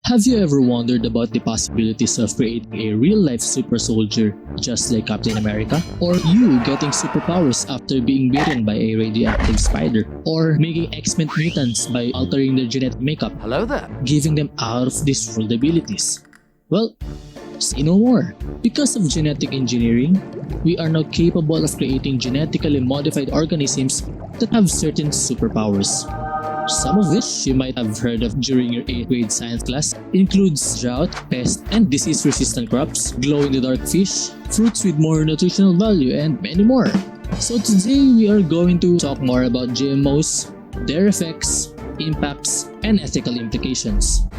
Have you ever wondered about the possibilities of creating a real-life super soldier just like Captain America? Or you getting superpowers after being bitten by a radioactive spider? Or making X-Men mutants by altering their genetic makeup? Hello there. Giving them out-of-this-world abilities? Well, say no more. Because of genetic engineering, we are now capable of creating genetically modified organisms that have certain superpowers. Some of which you might have heard of during your 8th grade science class includes drought, pest, and disease-resistant crops, glow-in-the-dark fish, fruits with more nutritional value, and many more. So today we are going to talk more about GMOs, their effects, impacts, and ethical implications.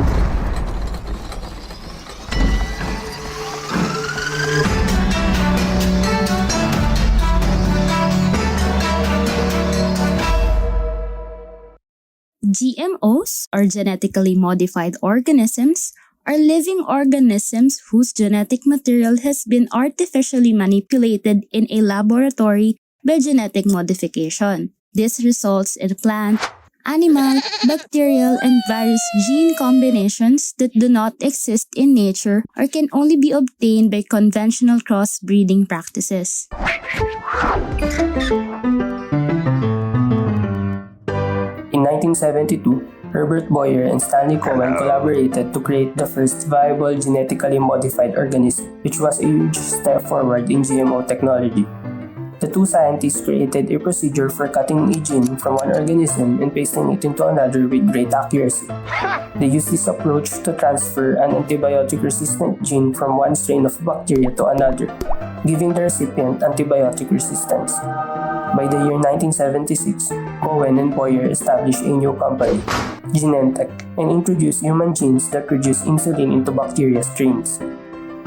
GMOs, or genetically modified organisms, are living organisms whose genetic material has been artificially manipulated in a laboratory by genetic modification. This results in plant, animal, bacterial, and virus gene combinations that do not exist in nature or can only be obtained by conventional crossbreeding practices. In 1972, Herbert Boyer and Stanley Cohen collaborated to create the first viable genetically modified organism, which was a huge step forward in GMO technology. The two scientists created a procedure for cutting a gene from one organism and pasting it into another with great accuracy. They used this approach to transfer an antibiotic-resistant gene from one strain of bacteria to another, giving the recipient antibiotic resistance. By the year 1976, Cohen and Boyer established a new company, Genentech, and introduced human genes that produce insulin into bacteria strains.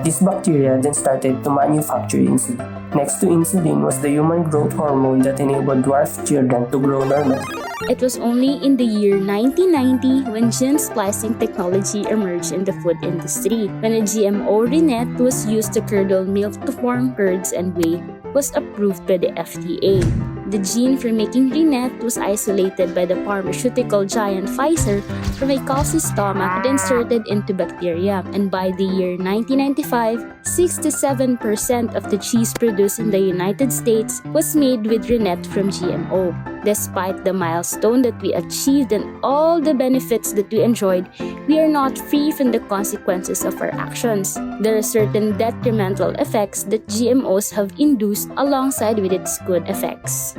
These bacteria then started to manufacture insulin. Next to insulin was the human growth hormone that enabled dwarf children to grow normally. It was only in the year 1990 when gene splicing technology emerged in the food industry, when a GMO rennet was used to curdle milk to form curds and whey was approved by the FDA. The gene for making rennet was isolated by the pharmaceutical giant Pfizer from a cow's stomach and inserted into bacteria, and by the year 1995, 67% of the cheese produced in the United States was made with rennet from GMO. Despite the milestone that we achieved and all the benefits that we enjoyed, we are not free from the consequences of our actions. There are certain detrimental effects that GMOs have induced alongside with its good effects.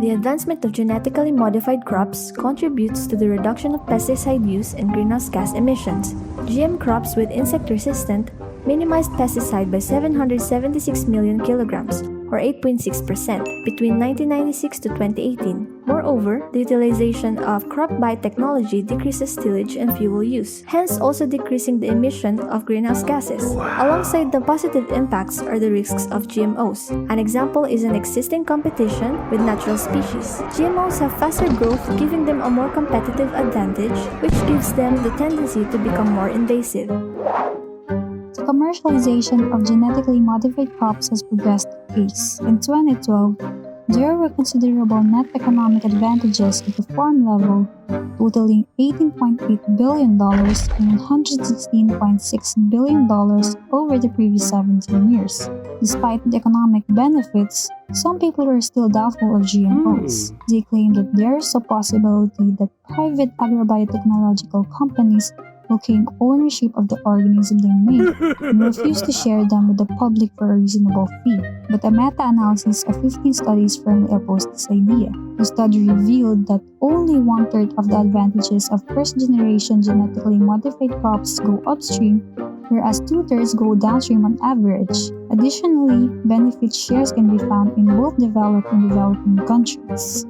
The advancement of genetically modified crops contributes to the reduction of pesticide use and greenhouse gas emissions. GM crops with insect-resistant minimized pesticide by 776 million kilograms, or 8.6%, between 1996 to 2018. Moreover, the utilization of crop biotechnology decreases tillage and fuel use, hence also decreasing the emission of greenhouse gases. Alongside the positive impacts are the risks of GMOs. An example is an existing competition with natural species. GMOs have faster growth, giving them a more competitive advantage, which gives them the tendency to become more invasive. The commercialization of genetically modified crops has progressed at pace. In 2012, there were considerable net economic advantages at the farm level, totaling $18.8 billion and $116.6 billion over the previous 17 years. Despite the economic benefits, some people are still doubtful of GMOs. They claim that there is a possibility that private agrobiotechnological companies will claim ownership of the organism they make and refuse to share them with the public for a reasonable fee. But a meta-analysis of 15 studies firmly opposed this idea. The study revealed that only one-third of the advantages of first-generation genetically modified crops go upstream, whereas two-thirds go downstream on average. Additionally, benefit shares can be found in both developed and developing countries.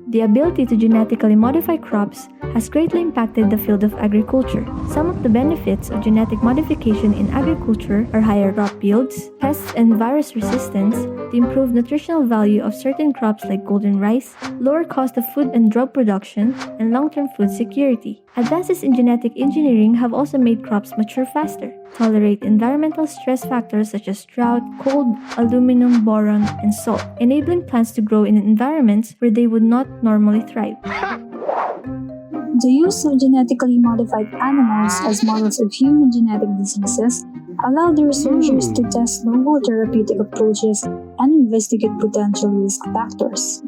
The ability to genetically modify crops has greatly impacted the field of agriculture. Some of the benefits of genetic modification in agriculture are higher crop yields, pests and virus resistance, the improved nutritional value of certain crops like golden rice, lower cost of food and drug production, and long-term food security. Advances in genetic engineering have also made crops mature faster, tolerate environmental stress factors such as drought, cold, aluminum, boron, and salt, enabling plants to grow in environments where they would not normally thrive. The use of genetically modified animals as models of human genetic diseases allowed the researchers to test novel therapeutic approaches and investigate potential risk factors.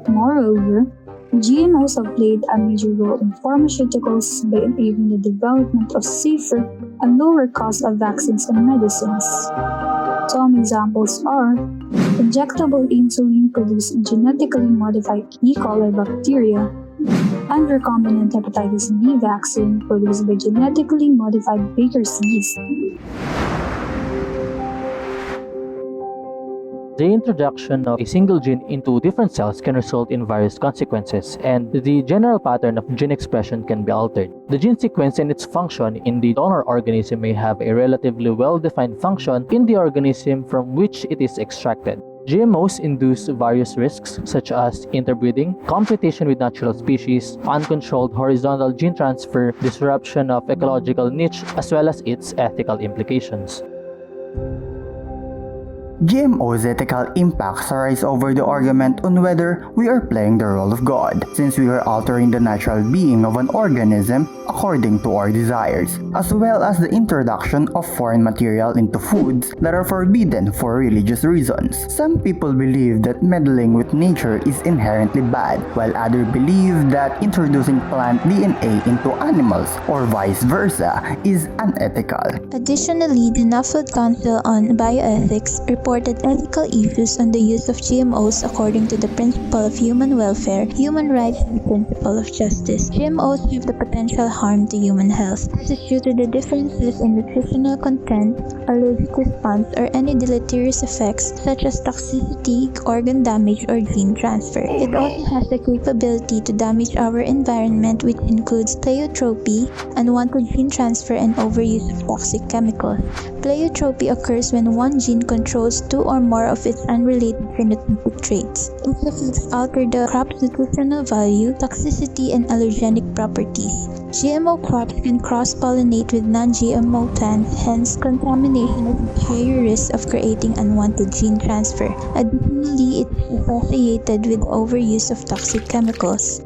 Moreover, GMOs have played a major role in pharmaceuticals by enabling the development of safer and lower cost of vaccines and medicines. Some examples are injectable insulin produced in genetically modified E. coli bacteria and recombinant hepatitis B vaccine produced by genetically modified Baker's yeast. The introduction of a single gene into different cells can result in various consequences, and the general pattern of gene expression can be altered. The gene sequence and its function in the donor organism may have a relatively well-defined function in the organism from which it is extracted. GMOs induce various risks such as interbreeding, competition with natural species, uncontrolled horizontal gene transfer, disruption of ecological niche, as well as its ethical implications. GMO's ethical impacts arise over the argument on whether we are playing the role of God, since we are altering the natural being of an organism according to our desires, as well as the introduction of foreign material into foods that are forbidden for religious reasons. Some people believe that meddling with nature is inherently bad, while others believe that introducing plant DNA into animals, or vice versa, is unethical. Additionally, the National Council on Bioethics reported ethical issues on the use of GMOs according to the principle of human welfare, human rights, and the principle of justice. GMOs have the potential harm to human health. This is due to the differences in nutritional content, allergic response, or any deleterious effects such as toxicity, organ damage, or gene transfer. It also has the capability to damage our environment, which includes pleiotropy, unwanted gene transfer, and overuse of toxic chemicals. Pleiotropy occurs when one gene controls two or more of its unrelated phenotypic traits. Its effects alter the crop's nutritional value, toxicity, and allergenic properties. GMO crops can cross-pollinate with non-GMO plants, hence contamination is a higher risk of creating unwanted gene transfer. Additionally, it is associated with overuse of toxic chemicals.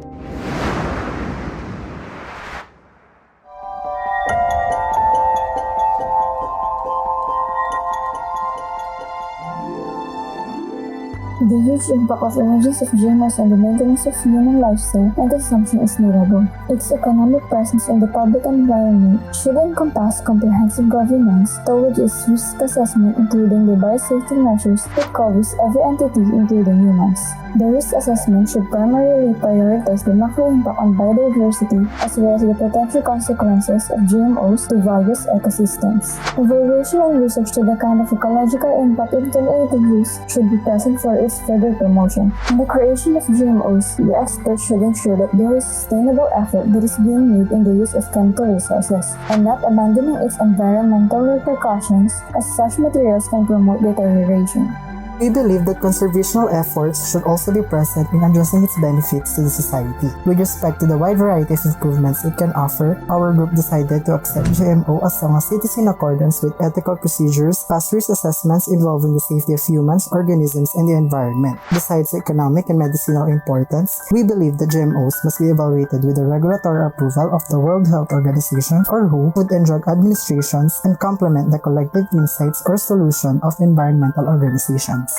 The huge impact of emergence of GMOs on the maintenance of human lifestyle and consumption is notable. Its economic presence in the public environment should encompass comprehensive governance towards its risk assessment, including the biosafety measures that covers every entity, including humans. The risk assessment should primarily prioritize the macro impact on biodiversity as well as the potential consequences of GMOs to various ecosystems. Evaluation and research to the kind of ecological impact and cumulative use should be present for its further promotion. In the creation of GMOs, the experts should ensure that there is sustainable effort that is being made in the use of chemical resources, and not abandoning its environmental repercussions, as such materials can promote deterioration. We believe that conservational efforts should also be present in addressing its benefits to the society. With respect to the wide variety of improvements it can offer, our group decided to accept GMO as long as it is in accordance with ethical procedures, past risk assessments involving the safety of humans, organisms, and the environment. Besides economic and medicinal importance, we believe that GMOs must be evaluated with the regulatory approval of the World Health Organization or WHO, Food and Drug Administrations, and complement the collective insights or solution of environmental organizations.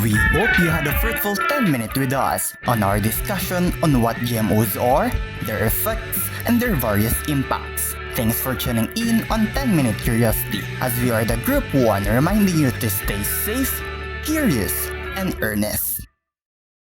We hope you had a fruitful 10 minutes with us on our discussion on what GMOs are, their effects, and their various impacts. Thanks for tuning in on 10 Minute Curiosity, as we are the Group 1 reminding you to stay safe, curious, and earnest.